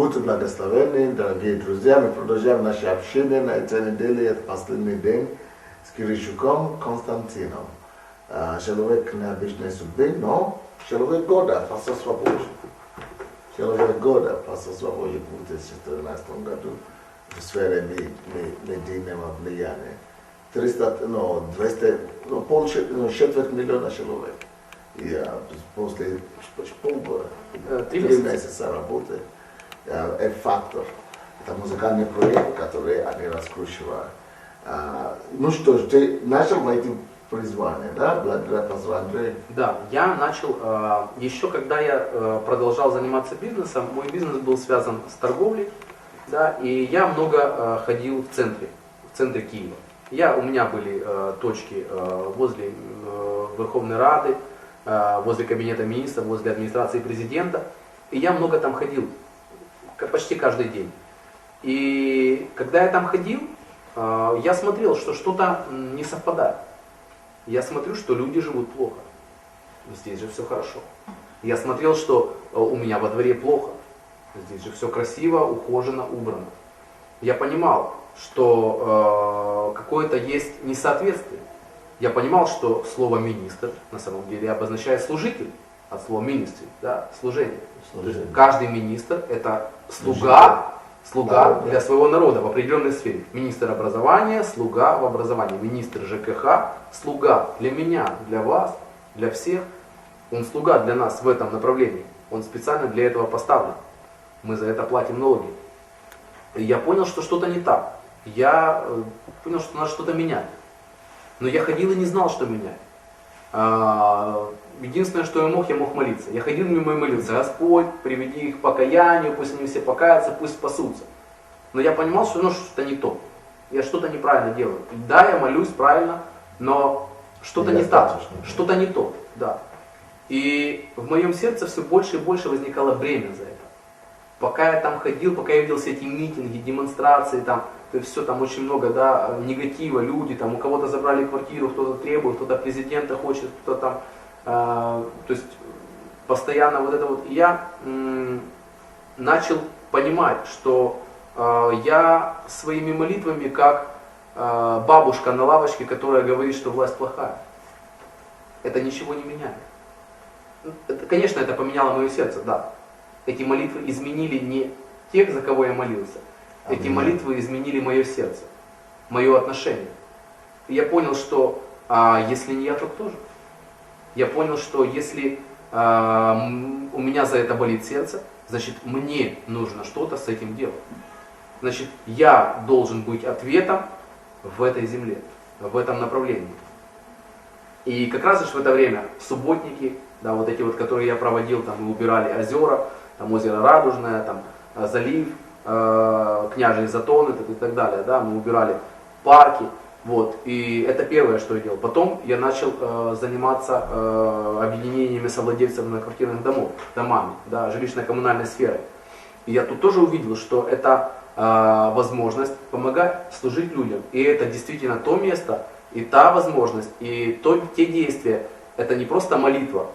Будьте благословенны, дорогие друзья. Мы продолжаем наше общение на этой неделе. Это последний день с Киричуком Константином. Человек необычной судьбы, но человек года по свободе. Человек года по свободе в 2014 году в сфере медийного влияния. 300, четверть миллиона человек. И после полгода, 3 месяца работы, F-Factor, это музыкальный проект, который они раскручивают. Ну что ж, ты начал найти призвание, да, благодаря пастору Андрею? Да, я начал, еще когда я продолжал заниматься бизнесом, мой бизнес был связан с торговлей, да, и я много ходил в центре Киева. У меня были точки возле Верховной Рады, возле кабинета министров, возле администрации президента, и я много там ходил, почти каждый день. И когда я там ходил, я смотрел, что что-то не совпадает. Я смотрю, что люди живут плохо. Здесь же все хорошо. Я смотрел, что у меня во дворе плохо. Здесь же все красиво, ухожено, убрано. Я понимал, что какое-то есть несоответствие. Я понимал, что слово «министр» на самом деле обозначает «служитель», от слова «министри», да, служение. То есть каждый министр – это слуга для своего народа в определенной сфере. Министр образования – слуга в образовании. Министр ЖКХ – слуга для меня, для вас, для всех. Он слуга для нас в этом направлении. Он специально для этого поставлен. Мы за это платим налоги. И я понял, что что-то не так. Я понял, что надо что-то менять. Но я ходил и не знал, что менять. Единственное, что я мог молиться. Я ходил мимо и молился: Господь, приведи их к покаянию, пусть они все покаятся, пусть спасутся. Но я понимал, что что-то не то. Я что-то неправильно делаю. Да, я молюсь правильно, но что-то не так, что-то не то. Да. И в моем сердце все больше и больше возникало бремя за это. Пока я там ходил, пока я видел все эти митинги, демонстрации, там все там очень много, да, негатива, люди, там у кого-то забрали квартиру, кто-то требует, кто-то президента хочет, кто-то там, то есть постоянно вот это вот. И я начал понимать, что я своими молитвами как бабушка на лавочке, которая говорит, что власть плохая. Это ничего не меняет. Конечно, это поменяло мое сердце, да. Эти молитвы изменили не тех, за кого я молился. Эти молитвы изменили мое сердце, мое отношение. И я понял, что если не я, то кто же? Я понял, что если у меня за это болит сердце, значит мне нужно что-то с этим делать. Значит, я должен быть ответом в этой земле, в этом направлении. И как раз в это время субботники, да, вот эти вот, которые я проводил, там мы убирали озера, там озеро Радужное, там залив, Княжий Затон и так далее, да, мы убирали парки, вот, и это первое, что я делал. Потом я начал заниматься объединениями совладельцев многоквартирных домами, да, жилищно-коммунальной сферой. И я тут тоже увидел, что это возможность помогать, служить людям, и это действительно то место, и та возможность, и те действия, это не просто молитва,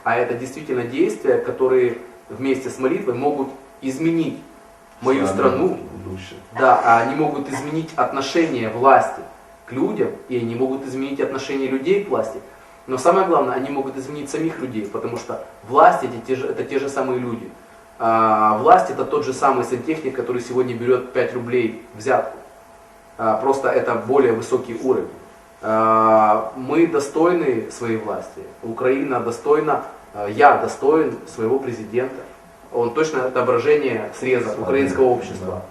а это действительно действия, которые вместе с молитвой могут изменить мою страну, да, они могут изменить отношение власти к людям, и они могут изменить отношение людей к власти. Но самое главное, они могут изменить самих людей, потому что власть это те же самые люди. Власть это тот же самый сантехник, который сегодня берет 5 рублей взятку. Просто это более высокий уровень. Мы достойны своей власти. Украина достойна, я достоин своего президента. Он точно отображение среза украинского общества.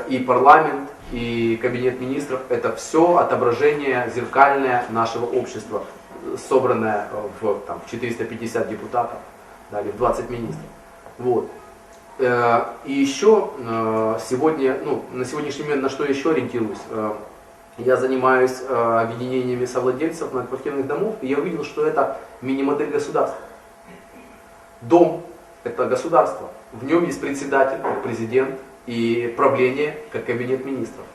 И парламент, и кабинет министров – это все отображение зеркальное нашего общества, собранное в 450 депутатов, да, или в 20 министров. Вот. И еще сегодня, на сегодняшний момент на что я еще ориентируюсь? Я занимаюсь объединениями совладельцев многоквартирных домов, и я увидел, что это мини-модель государства. Дом – это государство. В нем есть председатель, как президент, и правление, как кабинет министров.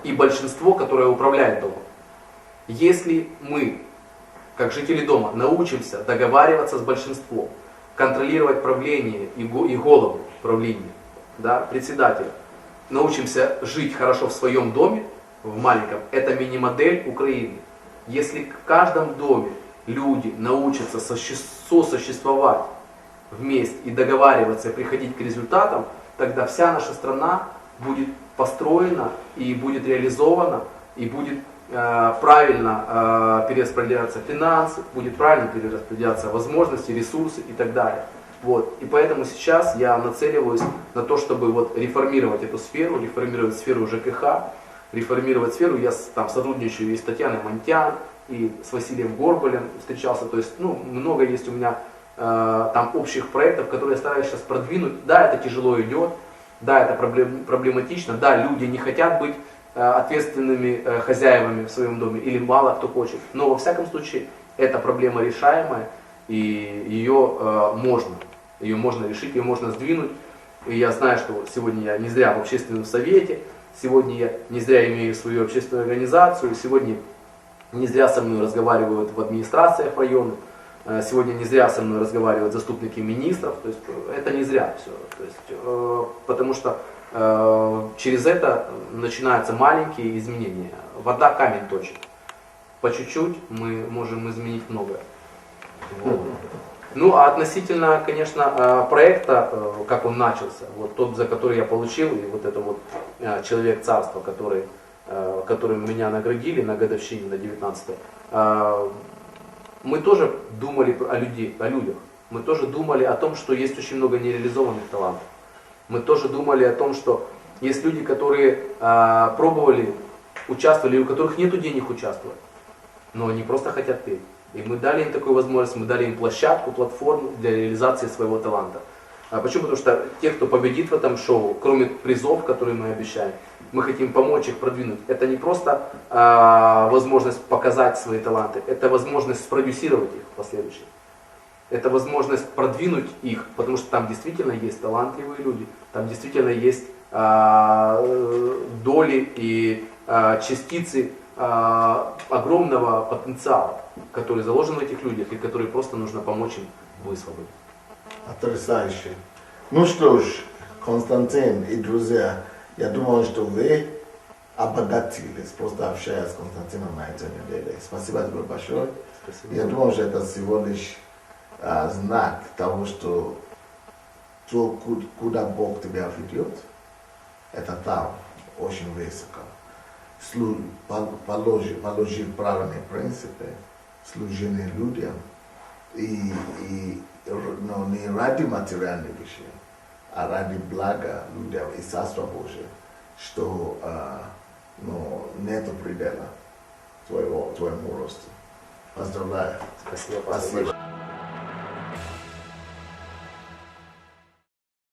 И большинство, которое управляет домом. Если мы, как жители дома, научимся договариваться с большинством, контролировать правление и голову правления, да, председателя, научимся жить хорошо в своем доме, в маленьком, это мини-модель Украины. Если в каждом доме люди научатся сосуществовать вместе и договариваться, и приходить к результатам, тогда вся наша страна будет построена и будет реализована, и будет правильно перераспределяться финансы, будет правильно перераспределяться возможности, ресурсы и так далее. Вот. И поэтому сейчас я нацеливаюсь на то, чтобы вот реформировать эту сферу, реформировать сферу ЖКХ, реформировать сферу. Я там сотрудничаю и с Татьяной Монтян, и с Василием Горбалем встречался. То есть, ну, много есть у меня там общих проектов, которые я стараюсь сейчас продвинуть. Да, это тяжело идет, да, это проблематично, да, люди не хотят быть ответственными хозяевами в своем доме, или мало кто хочет. Но во всяком случае, эта проблема решаемая, и ее можно решить, ее можно сдвинуть. И я знаю, что сегодня я не зря в общественном совете, сегодня я не зря имею свою общественную организацию, сегодня не зря со мной разговаривают в администрациях районных, сегодня не зря со мной разговаривают заступники министров, то есть это не зря все, то есть, потому что через это начинаются маленькие изменения. Вода камень точит. По чуть-чуть мы можем изменить многое. Вот. Ну а относительно, конечно, проекта, как он начался, вот тот, за который я получил, и вот это вот человек царства, которым меня наградили на годовщине, на 19-й, мы тоже думали о людях. Мы тоже думали о том, что есть очень много нереализованных талантов. Мы тоже думали о том, что есть люди, которые пробовали, участвовали, у которых нет денег участвовать, но они просто хотят петь. И мы дали им такую возможность, мы дали им площадку, платформу для реализации своего таланта. Почему? Потому что те, кто победит в этом шоу, кроме призов, которые мы обещаем, мы хотим помочь их продвинуть. Это не просто возможность показать свои таланты, это возможность спродюсировать их в последующем. Это возможность продвинуть их, потому что там действительно есть талантливые люди, там действительно есть доли и частицы огромного потенциала, который заложен в этих людях и который просто нужно помочь им высвободить. Потрясающе. Ну что ж, Константин и друзья, я думаю, что вы обогатились, просто общаясь с Константином на этой неделе. Спасибо тебе большое. Спасибо. Я думаю, что это всего лишь знак того, что то, куда Бог тебя ведет, это там, очень высоко. Положив правильные принципы, служение людям, но не ради материальных вещей, а ради блага людям и Царства Божия, что нет предела твоему росту. Поздравляю. Спасибо. Спасибо.